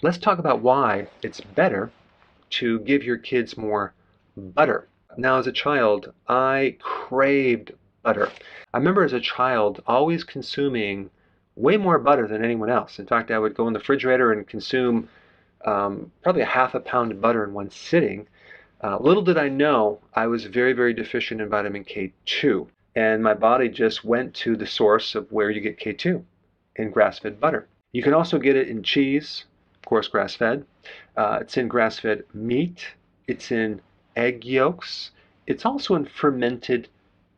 let's talk about why it's better to give your kids more butter. Now, as a child, I craved butter. I remember as a child always consuming way more butter than anyone else. In fact, I would go in the refrigerator and consume probably a half a pound of butter in one sitting. Little did I know I was very, very deficient in vitamin K2. And my body just went to the source of where you get K2, in grass-fed butter. You can also get it in cheese, of course grass-fed. It's in grass-fed meat. It's in egg yolks. It's also in fermented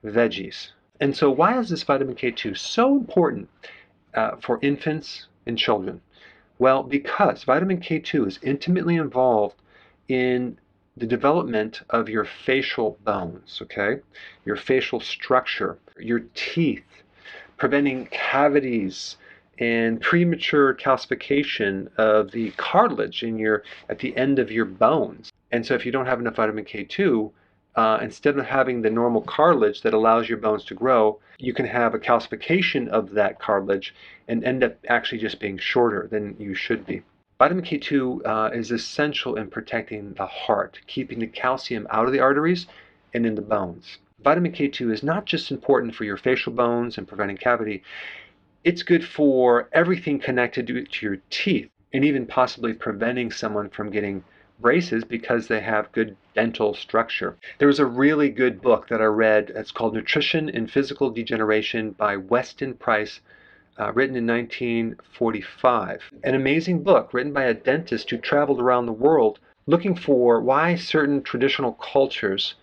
veggies. And so why is this vitamin K2 so important for infants and children? Well, because vitamin K2 is intimately involved in the development of your facial bones, okay? Your facial structure, your teeth, preventing cavities and premature calcification of the cartilage at the end of your bones. And so if you don't have enough vitamin K2, instead of having the normal cartilage that allows your bones to grow, you can have a calcification of that cartilage and end up actually just being shorter than you should be. Vitamin K2 is essential in protecting the heart, keeping the calcium out of the arteries and in the bones. Vitamin K2 is not just important for your facial bones and preventing cavity, it's good for everything connected to your teeth and even possibly preventing someone from getting braces because they have good dental structure. There was a really good book that I read. It's called Nutrition and Physical Degeneration by Weston Price, written in 1945. An amazing book written by a dentist who traveled around the world looking for why certain traditional cultures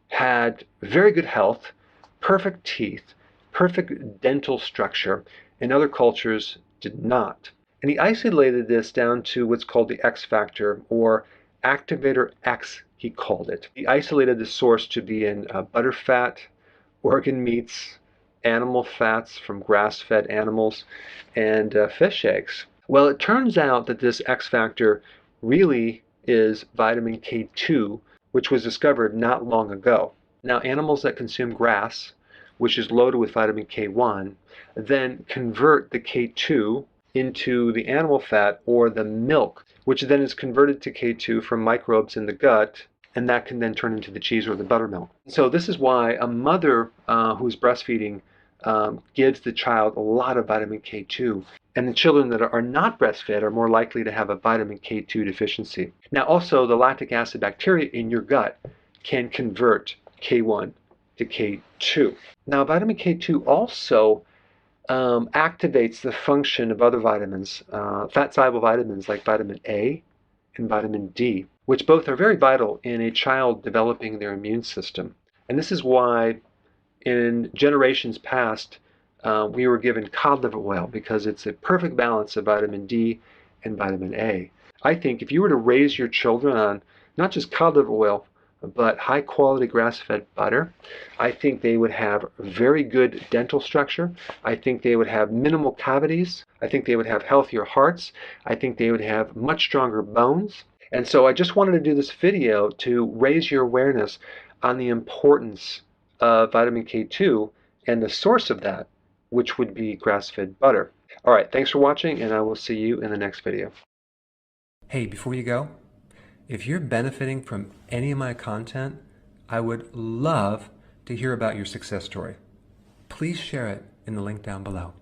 had very good health, perfect teeth, perfect dental structure, and other cultures did not. And he isolated this down to what's called the X factor, or activator X, he called it. He isolated the source to be in butterfat, organ meats, animal fats from grass-fed animals, and fish eggs. Well, it turns out that this X factor really is vitamin K2, which was discovered not long ago. Now, animals that consume grass, which is loaded with vitamin K1, then convert the K2 into the animal fat or the milk, which then is converted to K2 from microbes in the gut, and that can then turn into the cheese or the buttermilk. So this is why a mother who's breastfeeding gives the child a lot of vitamin K2, and the children that are not breastfed are more likely to have a vitamin K2 deficiency. Now also, the lactic acid bacteria in your gut can convert K1 to K2. Now vitamin K2 also activates the function of other vitamins, fat-soluble vitamins like vitamin A and vitamin D, which both are very vital in a child developing their immune system. And this is why in generations past, we were given cod liver oil because it's a perfect balance of vitamin D and vitamin A. I think if you were to raise your children on not just cod liver oil, but high quality grass-fed butter, I think they would have very good dental structure. I think they would have minimal cavities. I think they would have healthier hearts. I think they would have much stronger bones. And so I just wanted to do this video to raise your awareness on the importance of vitamin K2 and the source of that, which would be grass-fed butter. All right, thanks for watching, and I will see you in the next video. Hey, before you go, if you're benefiting from any of my content, I would love to hear about your success story. Please share it in the link down below.